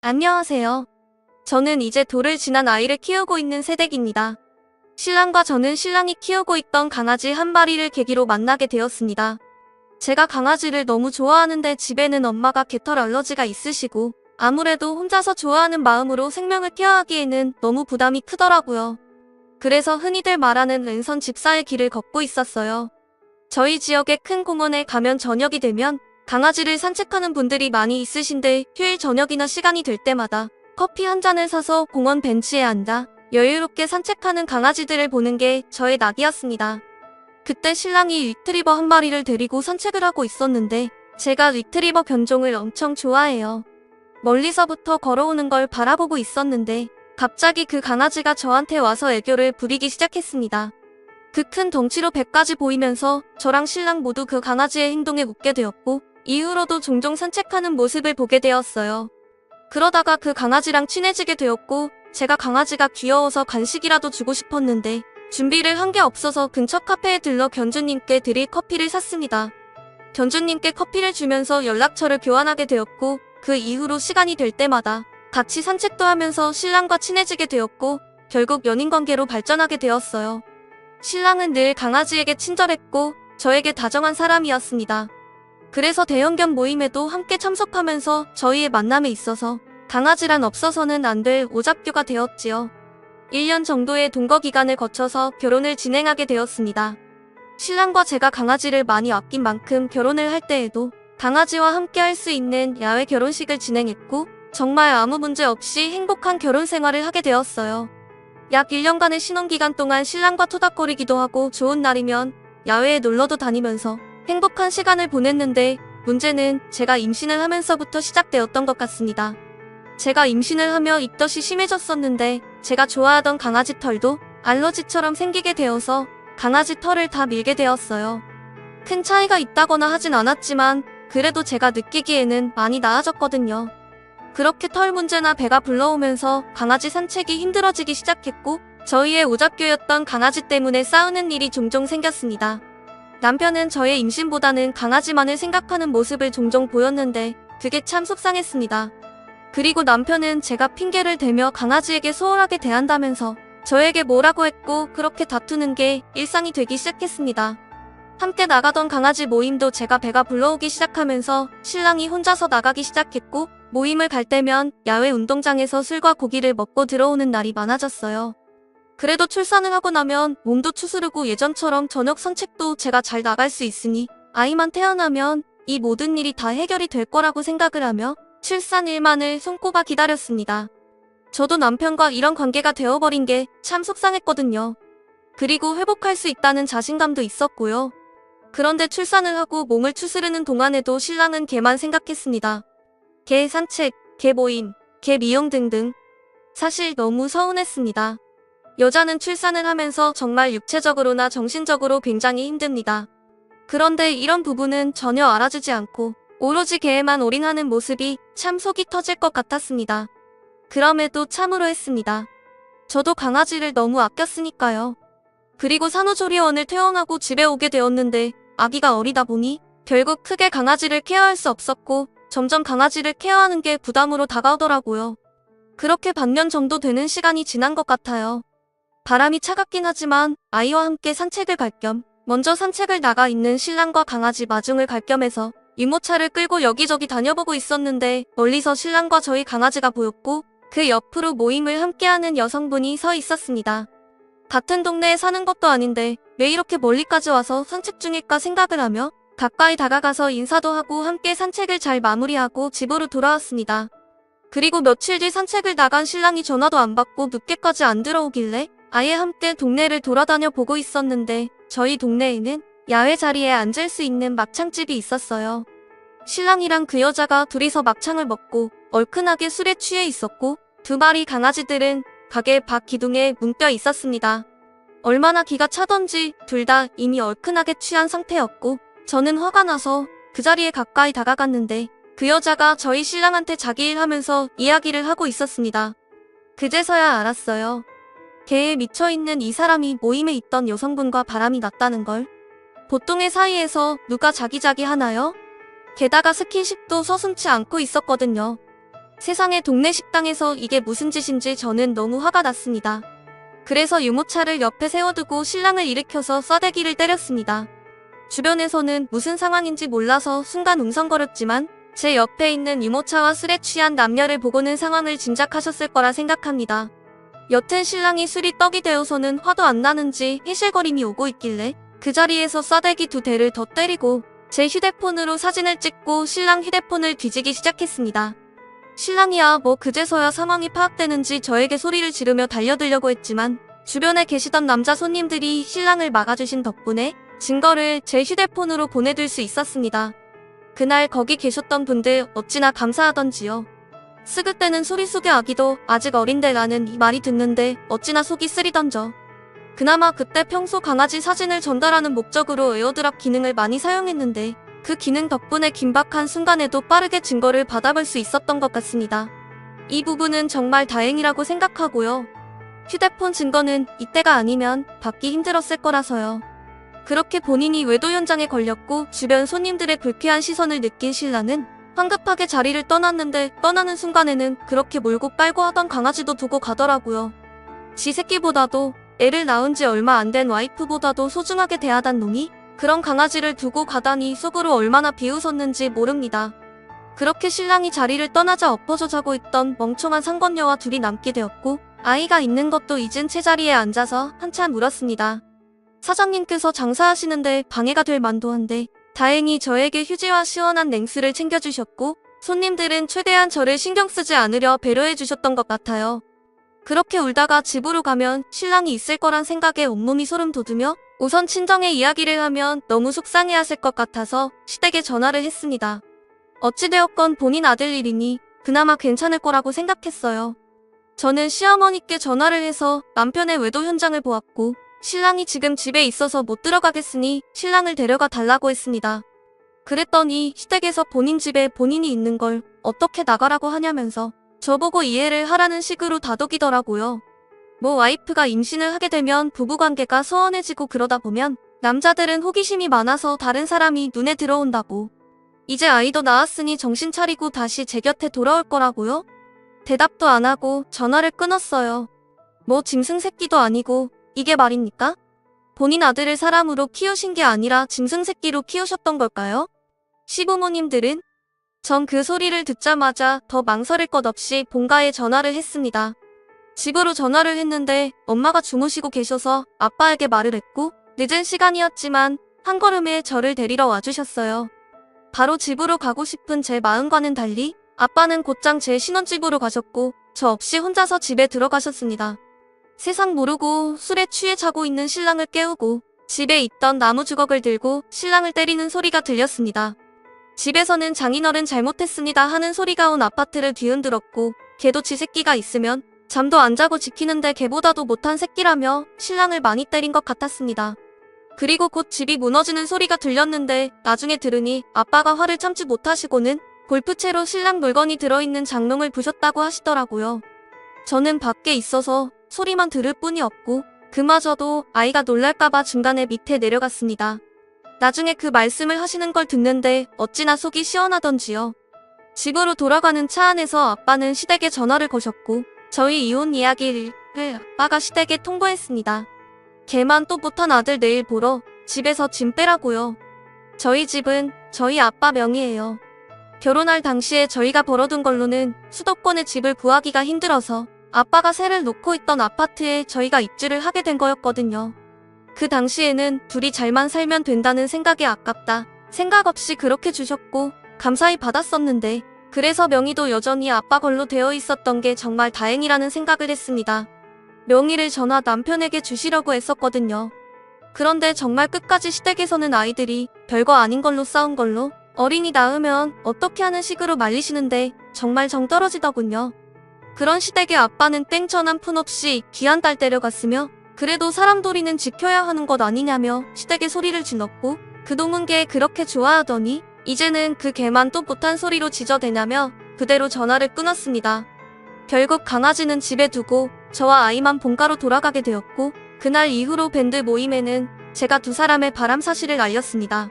안녕하세요. 저는 이제 돌을 지난 아이를 키우고 있는 새댁입니다. 신랑과 저는 신랑이 키우고 있던 강아지 한 마리를 계기로 만나게 되었습니다. 제가 강아지를 너무 좋아하는데 집에는 엄마가 개털 알러지가 있으시고 아무래도 혼자서 좋아하는 마음으로 생명을 케어하기에는 너무 부담이 크더라고요. 그래서 흔히들 말하는 랜선 집사의 길을 걷고 있었어요. 저희 지역의 큰 공원에 가면 저녁이 되면 강아지를 산책하는 분들이 많이 있으신데 휴일 저녁이나 시간이 될 때마다 커피 한 잔을 사서 공원 벤치에 앉아 여유롭게 산책하는 강아지들을 보는 게 저의 낙이었습니다. 그때 신랑이 리트리버 한 마리를 데리고 산책을 하고 있었는데 제가 리트리버 견종을 엄청 좋아해요. 멀리서부터 걸어오는 걸 바라보고 있었는데 갑자기 그 강아지가 저한테 와서 애교를 부리기 시작했습니다. 그 큰 덩치로 배까지 보이면서 저랑 신랑 모두 그 강아지의 행동에 웃게 되었고 이후로도 종종 산책하는 모습을 보게 되었어요. 그러다가 그 강아지랑 친해지게 되었고 제가 강아지가 귀여워서 간식이라도 주고 싶었는데 준비를 한 게 없어서 근처 카페에 들러 견주님께 드릴 커피를 샀습니다. 견주님께 커피를 주면서 연락처를 교환하게 되었고 그 이후로 시간이 될 때마다 같이 산책도 하면서 신랑과 친해지게 되었고 결국 연인관계로 발전하게 되었어요. 신랑은 늘 강아지에게 친절했고 저에게 다정한 사람이었습니다. 그래서 대형견 모임에도 함께 참석하면서 저희의 만남에 있어서 강아지란 없어서는 안 될 오잡교가 되었지요. 1년 정도의 동거 기간을 거쳐서 결혼을 진행하게 되었습니다. 신랑과 제가 강아지를 많이 아낀 만큼 결혼을 할 때에도 강아지와 함께 할 수 있는 야외 결혼식을 진행했고 정말 아무 문제 없이 행복한 결혼 생활을 하게 되었어요. 약 1년간의 신혼기간 동안 신랑과 토닥거리기도 하고 좋은 날이면 야외에 놀러도 다니면서 행복한 시간을 보냈는데 문제는 제가 임신을 하면서부터 시작되었던 것 같습니다. 제가 임신을 하며 입덧이 심해졌었는데 제가 좋아하던 강아지 털도 알러지처럼 생기게 되어서 강아지 털을 다 밀게 되었어요. 큰 차이가 있다거나 하진 않았지만 그래도 제가 느끼기에는 많이 나아졌거든요. 그렇게 털 문제나 배가 불러오면서 강아지 산책이 힘들어지기 시작했고 저희의 오잡교였던 강아지 때문에 싸우는 일이 종종 생겼습니다. 남편은 저의 임신보다는 강아지만을 생각하는 모습을 종종 보였는데 그게 참 속상했습니다. 그리고 남편은 제가 핑계를 대며 강아지에게 소홀하게 대한다면서 저에게 뭐라고 했고 그렇게 다투는 게 일상이 되기 시작했습니다. 함께 나가던 강아지 모임도 제가 배가 불러오기 시작하면서 신랑이 혼자서 나가기 시작했고 모임을 갈 때면 야외 운동장에서 술과 고기를 먹고 들어오는 날이 많아졌어요. 그래도 출산을 하고 나면 몸도 추스르고 예전처럼 저녁 산책도 제가 잘 나갈 수 있으니 아이만 태어나면 이 모든 일이 다 해결이 될 거라고 생각을 하며 출산 일만을 손꼽아 기다렸습니다. 저도 남편과 이런 관계가 되어버린 게 참 속상했거든요. 그리고 회복할 수 있다는 자신감도 있었고요. 그런데 출산을 하고 몸을 추스르는 동안에도 신랑은 개만 생각했습니다. 개 산책, 개 모임, 개 미용 등등. 사실 너무 서운했습니다. 여자는 출산을 하면서 정말 육체적으로나 정신적으로 굉장히 힘듭니다. 그런데 이런 부분은 전혀 알아주지 않고 오로지 개에만 올인하는 모습이 참 속이 터질 것 같았습니다. 그럼에도 참으로 했습니다. 저도 강아지를 너무 아꼈으니까요. 그리고 산후조리원을 퇴원하고 집에 오게 되었는데 아기가 어리다 보니 결국 크게 강아지를 케어할 수 없었고 점점 강아지를 케어하는 게 부담으로 다가오더라고요. 그렇게 반년 정도 되는 시간이 지난 것 같아요. 바람이 차갑긴 하지만 아이와 함께 산책을 갈 겸 먼저 산책을 나가 있는 신랑과 강아지 마중을 갈 겸 해서 유모차를 끌고 여기저기 다녀보고 있었는데 멀리서 신랑과 저희 강아지가 보였고 그 옆으로 모임을 함께하는 여성분이 서 있었습니다. 같은 동네에 사는 것도 아닌데 왜 이렇게 멀리까지 와서 산책 중일까 생각을 하며 가까이 다가가서 인사도 하고 함께 산책을 잘 마무리하고 집으로 돌아왔습니다. 그리고 며칠 뒤 산책을 나간 신랑이 전화도 안 받고 늦게까지 안 들어오길래 아예 함께 동네를 돌아다녀 보고 있었는데 저희 동네에는 야외 자리에 앉을 수 있는 막창집이 있었어요. 신랑이랑 그 여자가 둘이서 막창을 먹고 얼큰하게 술에 취해 있었고 두 마리 강아지들은 가게 밖 기둥에 뭉떠 있었습니다. 얼마나 기가 차던지 둘 다 이미 얼큰하게 취한 상태였고 저는 화가 나서 그 자리에 가까이 다가갔는데 그 여자가 저희 신랑한테 자기 일 하면서 이야기를 하고 있었습니다. 그제서야 알았어요. 개에 미쳐있는 이 사람이 모임에 있던 여성분과 바람이 났다는 걸. 보통의 사이에서 누가 자기자기 하나요? 게다가 스킨십도 서슴지 않고 있었거든요. 세상에 동네 식당에서 이게 무슨 짓인지 저는 너무 화가 났습니다. 그래서 유모차를 옆에 세워두고 신랑을 일으켜서 싸대기를 때렸습니다. 주변에서는 무슨 상황인지 몰라서 순간 웅성거렸지만 제 옆에 있는 유모차와 술에 취한 남녀를 보고는 상황을 짐작하셨을 거라 생각합니다. 여튼 신랑이 술이 떡이 되어서는 화도 안 나는지 해실거림이 오고 있길래 그 자리에서 싸대기 2대를 더 때리고 제 휴대폰으로 사진을 찍고 신랑 휴대폰을 뒤지기 시작했습니다. 신랑이야 뭐 그제서야 상황이 파악되는지 저에게 소리를 지르며 달려들려고 했지만 주변에 계시던 남자 손님들이 신랑을 막아주신 덕분에 증거를 제 휴대폰으로 보내둘 수 있었습니다. 그날 거기 계셨던 분들 어찌나 감사하던지요. 스그때는 소리 속의 아기도 아직 어린데 라는 이 말이 듣는데 어찌나 속이 쓰리던져. 그나마 그때 평소 강아지 사진을 전달하는 목적으로 에어드랍 기능을 많이 사용했는데 그 기능 덕분에 긴박한 순간에도 빠르게 증거를 받아볼 수 있었던 것 같습니다. 이 부분은 정말 다행이라고 생각하고요. 휴대폰 증거는 이때가 아니면 받기 힘들었을 거라서요. 그렇게 본인이 외도 현장에 걸렸고 주변 손님들의 불쾌한 시선을 느낀 신랑은 황급하게 자리를 떠났는데 떠나는 순간에는 그렇게 몰고 빨고 하던 강아지도 두고 가더라고요. 지 새끼보다도 애를 낳은 지 얼마 안 된 와이프보다도 소중하게 대하던 놈이 그런 강아지를 두고 가다니 속으로 얼마나 비웃었는지 모릅니다. 그렇게 신랑이 자리를 떠나자 엎어져 자고 있던 멍청한 상권녀와 둘이 남게 되었고 아이가 있는 것도 잊은 채 자리에 앉아서 한참 울었습니다. 사장님께서 장사하시는데 방해가 될 만도 한데 다행히 저에게 휴지와 시원한 냉수를 챙겨주셨고 손님들은 최대한 저를 신경 쓰지 않으려 배려해 주셨던 것 같아요. 그렇게 울다가 집으로 가면 신랑이 있을 거란 생각에 온몸이 소름 돋으며 우선 친정에 이야기를 하면 너무 속상해하실 것 같아서 시댁에 전화를 했습니다. 어찌되었건 본인 아들 일이니 그나마 괜찮을 거라고 생각했어요. 저는 시어머니께 전화를 해서 남편의 외도 현장을 보았고 신랑이 지금 집에 있어서 못 들어가겠으니 신랑을 데려가 달라고 했습니다. 그랬더니 시댁에서 본인 집에 본인이 있는 걸 어떻게 나가라고 하냐면서 저보고 이해를 하라는 식으로 다독이더라고요. 뭐 와이프가 임신을 하게 되면 부부관계가 소원해지고 그러다 보면 남자들은 호기심이 많아서 다른 사람이 눈에 들어온다고. 이제 아이도 낳았으니 정신 차리고 다시 제 곁에 돌아올 거라고요? 대답도 안 하고 전화를 끊었어요. 뭐 짐승 새끼도 아니고 이게 말입니까? 본인 아들을 사람으로 키우신 게 아니라 짐승 새끼로 키우셨던 걸까요? 시부모님들은? 전 그 소리를 듣자마자 더 망설일 것 없이 본가에 전화를 했습니다. 집으로 전화를 했는데 엄마가 주무시고 계셔서 아빠에게 말을 했고 늦은 시간이었지만 한 걸음에 저를 데리러 와주셨어요. 바로 집으로 가고 싶은 제 마음과는 달리 아빠는 곧장 제 신혼집으로 가셨고 저 없이 혼자서 집에 들어가셨습니다. 세상 모르고 술에 취해 자고 있는 신랑을 깨우고 집에 있던 나무 주걱을 들고 신랑을 때리는 소리가 들렸습니다. 집에서는 장인어른 잘못했습니다 하는 소리가 온 아파트를 뒤흔들었고 개도 지 새끼가 있으면 잠도 안 자고 지키는데 개보다도 못한 새끼라며 신랑을 많이 때린 것 같았습니다. 그리고 곧 집이 무너지는 소리가 들렸는데 나중에 들으니 아빠가 화를 참지 못하시고는 골프채로 신랑 물건이 들어있는 장롱을 부셨다고 하시더라고요. 저는 밖에 있어서 소리만 들을 뿐이 없고 그마저도 아이가 놀랄까봐 중간에 밑에 내려갔습니다. 나중에 그 말씀을 하시는 걸 듣는데 어찌나 속이 시원하던지요. 집으로 돌아가는 차 안에서 아빠는 시댁에 전화를 거셨고 저희 이혼 이야기를 아빠가 시댁에 통보했습니다. 걔만 또 못한 아들 내일 보러 집에서 짐 빼라고요. 저희 집은 저희 아빠 명의예요. 결혼할 당시에 저희가 벌어둔 걸로는 수도권에 집을 구하기가 힘들어서 아빠가 세를 놓고 있던 아파트에 저희가 입주를 하게 된 거였거든요. 그 당시에는 둘이 잘만 살면 된다는 생각에 아깝다 생각 없이 그렇게 주셨고 감사히 받았었는데 그래서 명의도 여전히 아빠 걸로 되어 있었던 게 정말 다행이라는 생각을 했습니다. 명의를 전화 남편에게 주시려고 했었거든요. 그런데 정말 끝까지 시댁에서는 아이들이 별거 아닌 걸로 싸운 걸로 어린이 낳으면 어떻게 하는 식으로 말리시는데 정말 정 떨어지더군요. 그런 시댁의 아빠는 땡전 한 푼 없이 귀한 딸 데려갔으며 그래도 사람 도리는 지켜야 하는 것 아니냐며 시댁에 소리를 질렀고 그동은 개 그렇게 좋아하더니 이제는 그 개만 또 못한 소리로 지저대냐며 그대로 전화를 끊었습니다. 결국 강아지는 집에 두고 저와 아이만 본가로 돌아가게 되었고 그날 이후로 밴드 모임에는 제가 두 사람의 바람 사실을 알렸습니다.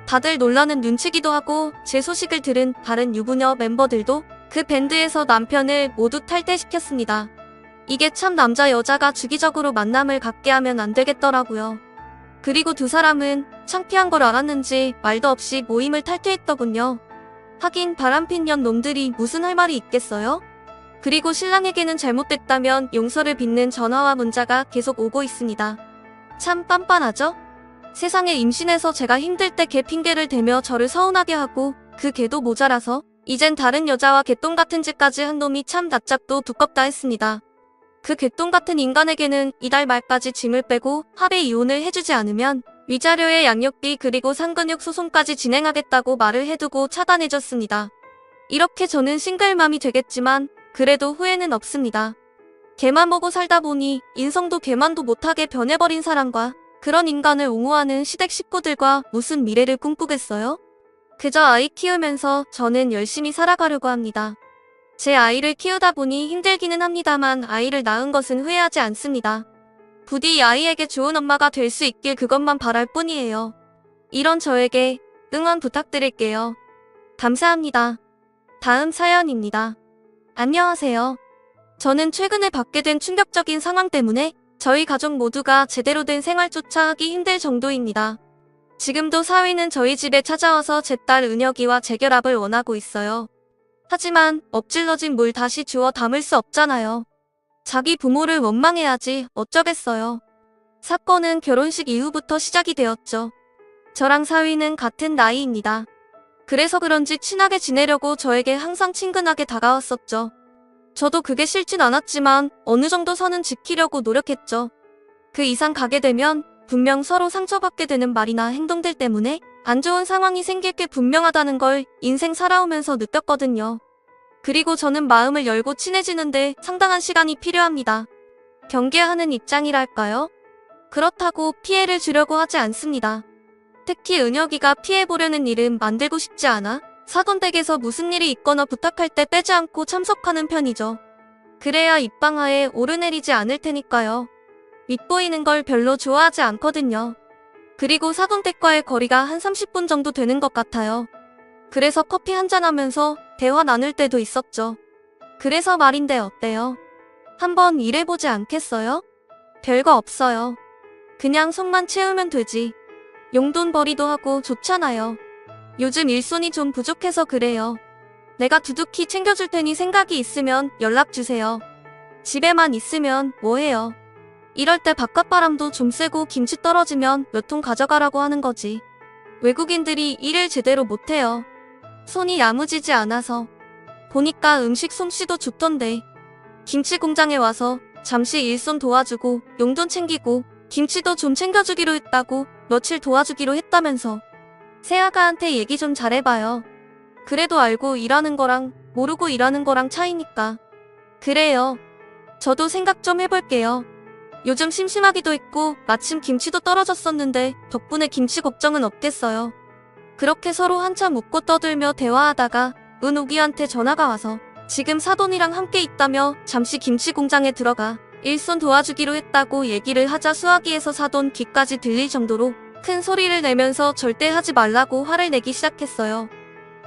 다들 놀라는 눈치기도 하고 제 소식을 들은 다른 유부녀 멤버들도 그 밴드에서 남편을 모두 탈퇴시켰습니다. 이게 참 남자 여자가 주기적으로 만남을 갖게 하면 안 되겠더라고요. 그리고 두 사람은 창피한 걸 알았는지 말도 없이 모임을 탈퇴했더군요. 하긴 바람핀 년 놈들이 무슨 할 말이 있겠어요? 그리고 신랑에게는 잘못됐다면 용서를 빚는 전화와 문자가 계속 오고 있습니다. 참 빤빤하죠? 세상에 임신해서 제가 힘들 때 걔 핑계를 대며 저를 서운하게 하고 그 걔도 모자라서 이젠 다른 여자와 개똥 같은 짓까지 한 놈이 참 낯짝도 두껍다 했습니다. 그 개똥 같은 인간에게는 이달 말까지 짐을 빼고 합의 이혼을 해주지 않으면 위자료의 양육비 그리고 상근육 소송까지 진행하겠다고 말을 해두고 차단해줬습니다. 이렇게 저는 싱글맘이 되겠지만 그래도 후회는 없습니다. 개만 보고 살다 보니 인성도 개만도 못하게 변해버린 사람과 그런 인간을 옹호하는 시댁 식구들과 무슨 미래를 꿈꾸겠어요? 그저 아이 키우면서 저는 열심히 살아가려고 합니다. 제 아이를 키우다 보니 힘들기는 합니다만 아이를 낳은 것은 후회하지 않습니다. 부디 이 아이에게 좋은 엄마가 될 수 있길 그것만 바랄 뿐이에요. 이런 저에게 응원 부탁드릴게요. 감사합니다. 다음 사연입니다. 안녕하세요. 저는 최근에 받게 된 충격적인 상황 때문에 저희 가족 모두가 제대로 된 생활조차 하기 힘들 정도입니다. 지금도 사위는 저희 집에 찾아와서 제 딸 은혁이와 재결합을 원하고 있어요. 하지만 엎질러진 물 다시 주워 담을 수 없잖아요. 자기 부모를 원망해야지 어쩌겠어요. 사건은 결혼식 이후부터 시작이 되었죠. 저랑 사위는 같은 나이입니다. 그래서 그런지 친하게 지내려고 저에게 항상 친근하게 다가왔었죠. 저도 그게 싫진 않았지만 어느 정도 선은 지키려고 노력했죠. 그 이상 가게 되면 분명 서로 상처받게 되는 말이나 행동들 때문에 안 좋은 상황이 생길 게 분명하다는 걸 인생 살아오면서 느꼈거든요. 그리고 저는 마음을 열고 친해지는데 상당한 시간이 필요합니다. 경계하는 입장이랄까요? 그렇다고 피해를 주려고 하지 않습니다. 특히 은혁이가 피해보려는 일은 만들고 싶지 않아 사돈댁에서 무슨 일이 있거나 부탁할 때 빼지 않고 참석하는 편이죠. 그래야 입방아에 오르내리지 않을 테니까요. 윗보이는 걸 별로 좋아하지 않거든요. 그리고 사돈댁과의 거리가 한 30분 정도 되는 것 같아요. 그래서 커피 한잔하면서 대화 나눌 때도 있었죠. 그래서 말인데 어때요? 한번 일해보지 않겠어요? 별거 없어요. 그냥 속만 채우면 되지. 용돈벌이도 하고 좋잖아요. 요즘 일손이 좀 부족해서 그래요. 내가 두둑히 챙겨줄 테니 생각이 있으면 연락주세요. 집에만 있으면 뭐해요? 이럴 때 바깥바람도 좀 쐬고 김치 떨어지면 몇 통 가져가라고 하는 거지. 외국인들이 일을 제대로 못해요. 손이 야무지지 않아서. 보니까 음식 솜씨도 좋던데. 김치 공장에 와서 잠시 일손 도와주고 용돈 챙기고 김치도 좀 챙겨주기로 했다고 며칠 도와주기로 했다면서. 새아가한테 얘기 좀 잘해봐요. 그래도 알고 일하는 거랑 모르고 일하는 거랑 차이니까. 그래요. 저도 생각 좀 해볼게요. 요즘 심심하기도 했고 마침 김치도 떨어졌었는데 덕분에 김치 걱정은 없겠어요. 그렇게 서로 한참 웃고 떠들며 대화하다가 은옥이한테 전화가 와서 지금 사돈이랑 함께 있다며 잠시 김치 공장에 들어가 일손 도와주기로 했다고 얘기를 하자 수화기에서 사돈 귀까지 들릴 정도로 큰 소리를 내면서 절대 하지 말라고 화를 내기 시작했어요.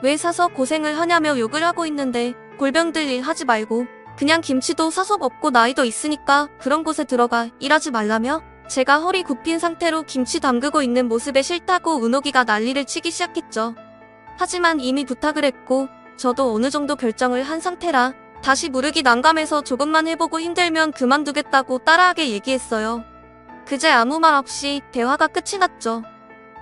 왜 사서 고생을 하냐며 욕을 하고 있는데 골병들 일 하지 말고 그냥 김치도 사서 먹고 나이도 있으니까 그런 곳에 들어가 일하지 말라며 제가 허리 굽힌 상태로 김치 담그고 있는 모습에 싫다고 은옥이가 난리를 치기 시작했죠. 하지만 이미 부탁을 했고 저도 어느 정도 결정을 한 상태라 다시 무르기 난감해서 조금만 해보고 힘들면 그만두겠다고 따라하게 얘기했어요. 그제 아무 말 없이 대화가 끝이 났죠.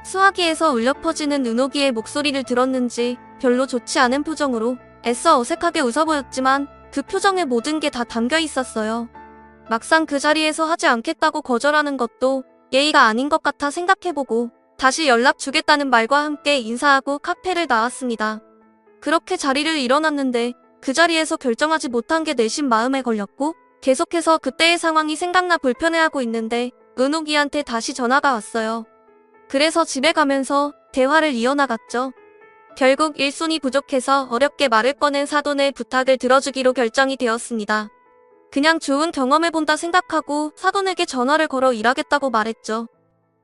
수화기에서 울려 퍼지는 은옥이의 목소리를 들었는지 별로 좋지 않은 표정으로 애써 어색하게 웃어 보였지만 그 표정에 모든 게 다 담겨 있었어요. 막상 그 자리에서 하지 않겠다고 거절하는 것도 예의가 아닌 것 같아 생각해보고 다시 연락 주겠다는 말과 함께 인사하고 카페를 나왔습니다. 그렇게 자리를 일어났는데 그 자리에서 결정하지 못한 게 내심 마음에 걸렸고 계속해서 그때의 상황이 생각나 불편해하고 있는데 은옥이한테 다시 전화가 왔어요. 그래서 집에 가면서 대화를 이어나갔죠. 결국 일손이 부족해서 어렵게 말을 꺼낸 사돈의 부탁을 들어주기로 결정이 되었습니다. 그냥 좋은 경험해본다 생각하고 사돈에게 전화를 걸어 일하겠다고 말했죠.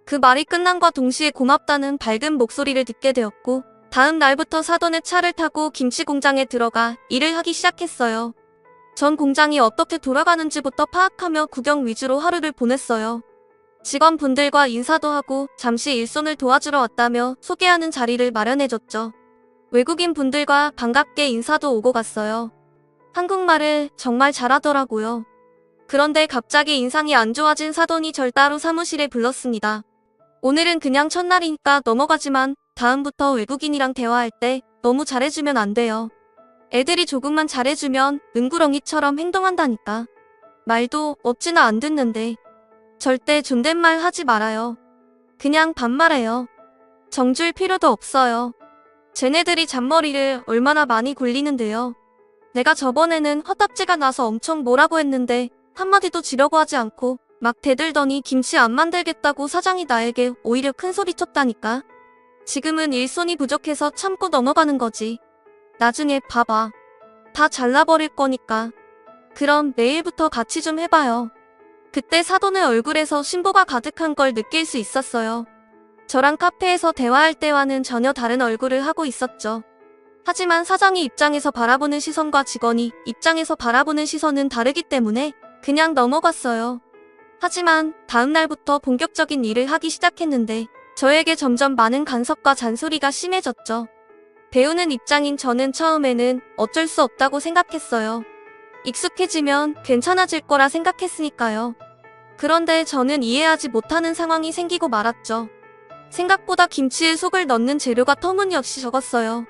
그 말이 끝난과 동시에 고맙다는 밝은 목소리를 듣게 되었고 다음 날부터 사돈의 차를 타고 김치 공장에 들어가 일을 하기 시작했어요. 전 공장이 어떻게 돌아가는지부터 파악하며 구경 위주로 하루를 보냈어요. 직원분들과 인사도 하고 잠시 일손을 도와주러 왔다며 소개하는 자리를 마련해줬죠. 외국인 분들과 반갑게 인사도 오고 갔어요. 한국말을 정말 잘하더라고요. 그런데 갑자기 인상이 안 좋아진 사돈이 절 따로 사무실에 불렀습니다. 오늘은 그냥 첫날이니까 넘어가지만 다음부터 외국인이랑 대화할 때 너무 잘해주면 안 돼요. 애들이 조금만 잘해주면 능구렁이처럼 행동한다니까. 말도 어찌나 안 듣는데. 절대 존댓말 하지 말아요. 그냥 반말해요. 정줄 필요도 없어요. 쟤네들이 잔머리를 얼마나 많이 굴리는데요. 내가 저번에는 허딱지가 나서 엄청 뭐라고 했는데 한마디도 지려고 하지 않고 막 대들더니 김치 안 만들겠다고 사장이 나에게 오히려 큰 소리 쳤다니까. 지금은 일손이 부족해서 참고 넘어가는 거지. 나중에 봐봐. 다 잘라버릴 거니까. 그럼 내일부터 같이 좀 해봐요. 그때 사돈의 얼굴에서 신보가 가득한 걸 느낄 수 있었어요. 저랑 카페에서 대화할 때와는 전혀 다른 얼굴을 하고 있었죠. 하지만 사장이 입장에서 바라보는 시선과 직원이 입장에서 바라보는 시선은 다르기 때문에 그냥 넘어갔어요. 하지만 다음 날부터 본격적인 일을 하기 시작했는데 저에게 점점 많은 간섭과 잔소리가 심해졌죠. 배우는 입장인 저는 처음에는 어쩔 수 없다고 생각했어요. 익숙해지면 괜찮아질 거라 생각했으니까요. 그런데 저는 이해하지 못하는 상황이 생기고 말았죠. 생각보다 김치에 속을 넣는 재료가 터무니없이 적었어요.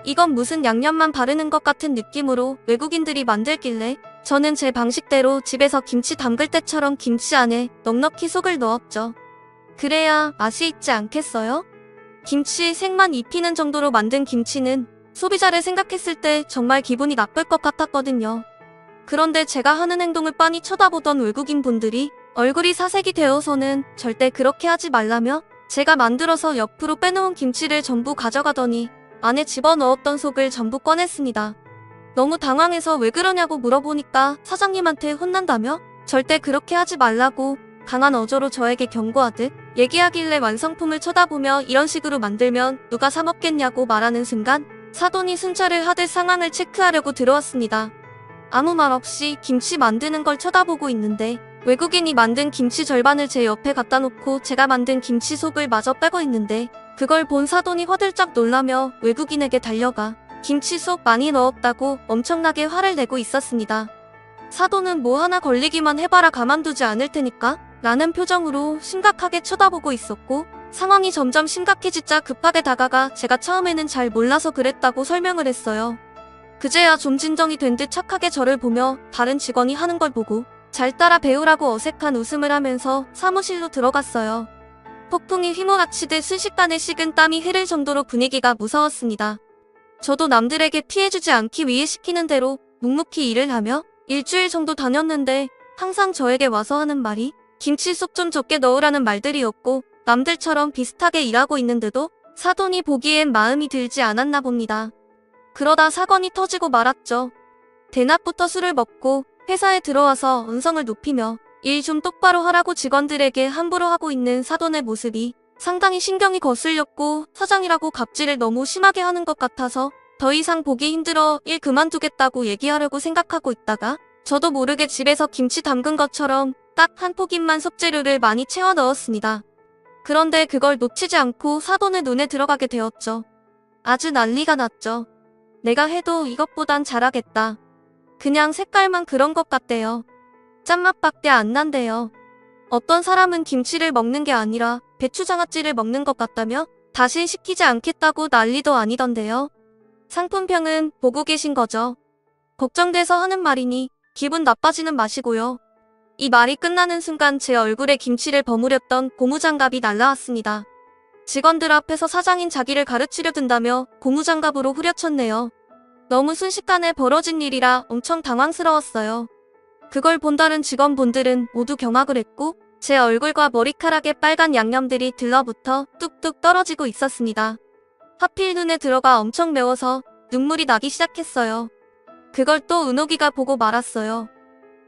이건 무슨 양념만 바르는 것 같은 느낌으로 외국인들이 만들길래 저는 제 방식대로 집에서 김치 담글 때처럼 김치 안에 넉넉히 속을 넣었죠. 그래야 맛이 있지 않겠어요? 김치 색만 입히는 정도로 만든 김치는 소비자를 생각했을 때 정말 기분이 나쁠 것 같았거든요. 그런데 제가 하는 행동을 빤히 쳐다보던 외국인 분들이 얼굴이 사색이 되어서는 절대 그렇게 하지 말라며 제가 만들어서 옆으로 빼놓은 김치를 전부 가져가더니 안에 집어넣었던 속을 전부 꺼냈습니다. 너무 당황해서 왜 그러냐고 물어보니까 사장님한테 혼난다며 절대 그렇게 하지 말라고 강한 어조로 저에게 경고하듯 얘기하길래 완성품을 쳐다보며 이런 식으로 만들면 누가 사 먹겠냐고 말하는 순간 사돈이 순찰을 하듯 상황을 체크하려고 들어왔습니다. 아무 말 없이 김치 만드는 걸 쳐다보고 있는데 외국인이 만든 김치 절반을 제 옆에 갖다 놓고 제가 만든 김치 속을 마저 빼고 있는데 그걸 본 사돈이 화들짝 놀라며 외국인에게 달려가 김치 속 많이 넣었다고 엄청나게 화를 내고 있었습니다. 사돈은 뭐 하나 걸리기만 해봐라 가만두지 않을 테니까 라는 표정으로 심각하게 쳐다보고 있었고 상황이 점점 심각해지자 급하게 다가가 제가 처음에는 잘 몰라서 그랬다고 설명을 했어요. 그제야 좀 진정이 된 듯 착하게 저를 보며 다른 직원이 하는 걸 보고 잘 따라 배우라고 어색한 웃음을 하면서 사무실로 들어갔어요. 폭풍이 휘몰아치듯 순식간에 식은 땀이 흐를 정도로 분위기가 무서웠습니다. 저도 남들에게 피해주지 않기 위해 시키는 대로 묵묵히 일을 하며 일주일 정도 다녔는데 항상 저에게 와서 하는 말이 김치 속 좀 적게 넣으라는 말들이었고 남들처럼 비슷하게 일하고 있는데도 사돈이 보기엔 마음이 들지 않았나 봅니다. 그러다 사건이 터지고 말았죠. 대낮부터 술을 먹고 회사에 들어와서 언성을 높이며 일 좀 똑바로 하라고 직원들에게 함부로 하고 있는 사돈의 모습이 상당히 신경이 거슬렸고 사장이라고 갑질을 너무 심하게 하는 것 같아서 더 이상 보기 힘들어 일 그만두겠다고 얘기하려고 생각하고 있다가 저도 모르게 집에서 김치 담근 것처럼 딱 한 포기만 속재료를 많이 채워 넣었습니다. 그런데 그걸 놓치지 않고 사돈의 눈에 들어가게 되었죠. 아주 난리가 났죠. 내가 해도 이것보단 잘하겠다. 그냥 색깔만 그런 것 같대요. 짠맛밖에 안 난대요. 어떤 사람은 김치를 먹는 게 아니라 배추장아찌를 먹는 것 같다며 다신 시키지 않겠다고 난리도 아니던데요. 상품평은 보고 계신 거죠. 걱정돼서 하는 말이니 기분 나빠지는 마시고요. 이 말이 끝나는 순간 제 얼굴에 김치를 버무렸던 고무장갑이 날라왔습니다. 직원들 앞에서 사장인 자기를 가르치려 든다며 고무장갑으로 후려쳤네요. 너무 순식간에 벌어진 일이라 엄청 당황스러웠어요. 그걸 본 다른 직원분들은 모두 경악을 했고 제 얼굴과 머리카락에 빨간 양념들이 들러붙어 뚝뚝 떨어지고 있었습니다. 하필 눈에 들어가 엄청 매워서 눈물이 나기 시작했어요. 그걸 또 은옥이가 보고 말았어요.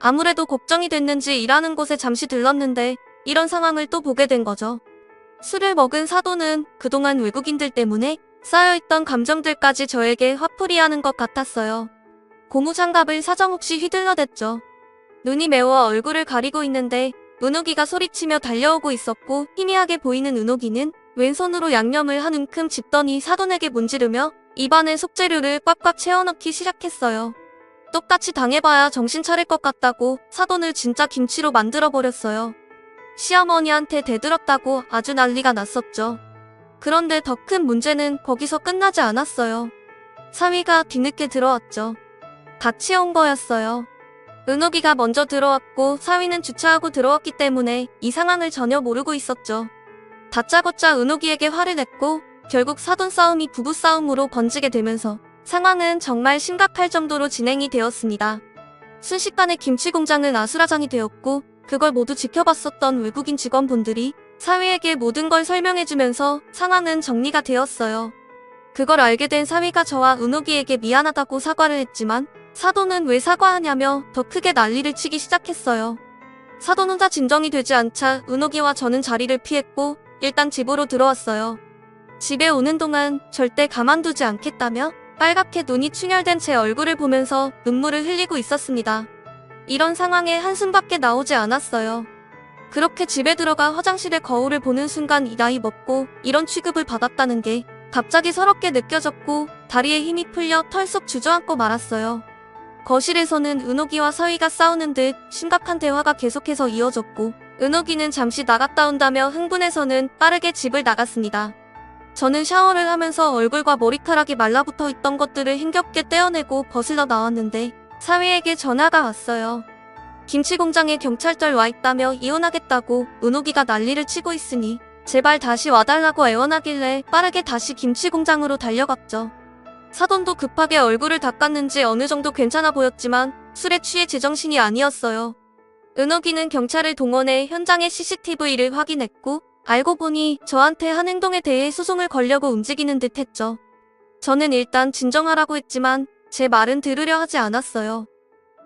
아무래도 걱정이 됐는지 일하는 곳에 잠시 들렀는데 이런 상황을 또 보게 된 거죠. 술을 먹은 사돈은 그동안 외국인들 때문에 쌓여있던 감정들까지 저에게 화풀이하는 것 같았어요. 고무장갑을 사정없이 휘둘러댔죠. 눈이 매워 얼굴을 가리고 있는데 은옥이가 소리치며 달려오고 있었고 희미하게 보이는 은옥이는 왼손으로 양념을 한 움큼 집더니 사돈에게 문지르며 입안에 속재료를 꽉꽉 채워넣기 시작했어요. 똑같이 당해봐야 정신 차릴 것 같다고 사돈을 진짜 김치로 만들어버렸어요. 시어머니한테 대들었다고 아주 난리가 났었죠. 그런데 더 큰 문제는 거기서 끝나지 않았어요. 사위가 뒤늦게 들어왔죠. 같이 온 거였어요. 은옥이가 먼저 들어왔고 사위는 주차하고 들어왔기 때문에 이 상황을 전혀 모르고 있었죠. 다짜고짜 은옥이에게 화를 냈고 결국 사돈 싸움이 부부싸움으로 번지게 되면서 상황은 정말 심각할 정도로 진행이 되었습니다. 순식간에 김치 공장은 아수라장이 되었고 그걸 모두 지켜봤었던 외국인 직원분들이 사위에게 모든 걸 설명해주면서 상황은 정리가 되었어요. 그걸 알게 된 사위가 저와 은옥이에게 미안하다고 사과를 했지만 사돈은 왜 사과하냐며 더 크게 난리를 치기 시작했어요. 사돈 혼자 진정이 되지 않자 은옥이와 저는 자리를 피했고 일단 집으로 들어왔어요. 집에 오는 동안 절대 가만두지 않겠다며 빨갛게 눈이 충혈된 제 얼굴을 보면서 눈물을 흘리고 있었습니다. 이런 상황에 한숨밖에 나오지 않았어요. 그렇게 집에 들어가 화장실의 거울을 보는 순간 이 나이 먹고 이런 취급을 받았다는 게 갑자기 서럽게 느껴졌고 다리에 힘이 풀려 털썩 주저앉고 말았어요. 거실에서는 은옥이와 사위가 싸우는 듯 심각한 대화가 계속해서 이어졌고 은옥이는 잠시 나갔다 온다며 흥분해서는 빠르게 집을 나갔습니다. 저는 샤워를 하면서 얼굴과 머리카락이 말라붙어 있던 것들을 힘겹게 떼어내고 벗으러 나왔는데 사위에게 전화가 왔어요. 김치 공장에 경찰들 와 있다며 이혼하겠다고 은옥이가 난리를 치고 있으니 제발 다시 와달라고 애원하길래 빠르게 다시 김치 공장으로 달려갔죠. 사돈도 급하게 얼굴을 닦았는지 어느 정도 괜찮아 보였지만 술에 취해 제정신이 아니었어요. 은옥이는 경찰을 동원해 현장의 CCTV를 확인했고 알고 보니 저한테 한 행동에 대해 소송을 걸려고 움직이는 듯 했죠. 저는 일단 진정하라고 했지만 제 말은 들으려 하지 않았어요.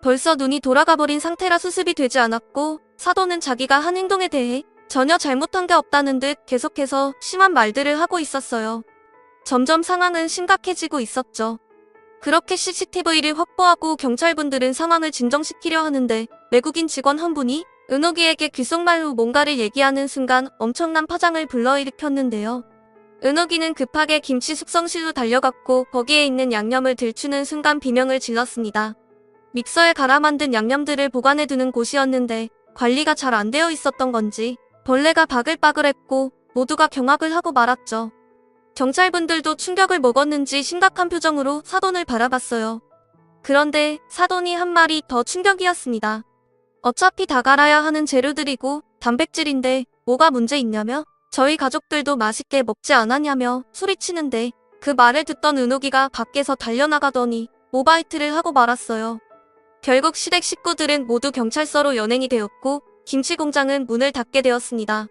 벌써 눈이 돌아가 버린 상태라 수습이 되지 않았고 사돈은 자기가 한 행동에 대해 전혀 잘못한 게 없다는 듯 계속해서 심한 말들을 하고 있었어요. 점점 상황은 심각해지고 있었죠. 그렇게 CCTV를 확보하고 경찰분들은 상황을 진정시키려 하는데 외국인 직원 한 분이 은옥이에게 귓속말로 뭔가를 얘기하는 순간 엄청난 파장을 불러일으켰는데요. 은옥이는 급하게 김치 숙성실로 달려갔고 거기에 있는 양념을 들추는 순간 비명을 질렀습니다. 믹서에 갈아 만든 양념들을 보관해두는 곳이었는데 관리가 잘 안 되어 있었던 건지 벌레가 바글바글했고 모두가 경악을 하고 말았죠. 경찰분들도 충격을 먹었는지 심각한 표정으로 사돈을 바라봤어요. 그런데 사돈이 한 말이 더 충격이었습니다. 어차피 다 갈아야 하는 재료들이고 단백질인데 뭐가 문제 있냐며 저희 가족들도 맛있게 먹지 않았냐며 소리치는데 그 말을 듣던 은옥이가 밖에서 달려나가더니 모바이트를 하고 말았어요. 결국 시댁 식구들은 모두 경찰서로 연행이 되었고 김치 공장은 문을 닫게 되었습니다.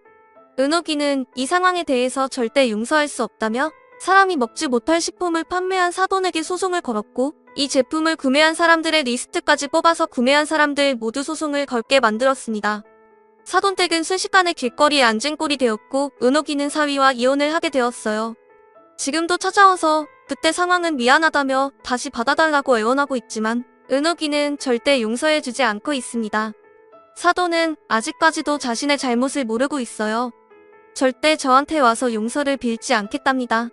은옥이는 이 상황에 대해서 절대 용서할 수 없다며 사람이 먹지 못할 식품을 판매한 사돈에게 소송을 걸었고 이 제품을 구매한 사람들의 리스트까지 뽑아서 구매한 사람들 모두 소송을 걸게 만들었습니다. 사돈 댁은 순식간에 길거리에 앉은 꼴이 되었고 은옥이는 사위와 이혼을 하게 되었어요. 지금도 찾아와서 그때 상황은 미안하다며 다시 받아달라고 애원하고 있지만 은옥이는 절대 용서해주지 않고 있습니다. 사돈은 아직까지도 자신의 잘못을 모르고 있어요. 절대 저한테 와서 용서를 빌지 않겠답니다.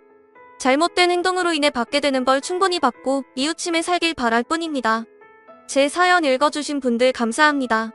잘못된 행동으로 인해 받게 되는 벌 충분히 받고 이웃침에 살길 바랄 뿐입니다. 제 사연 읽어주신 분들 감사합니다.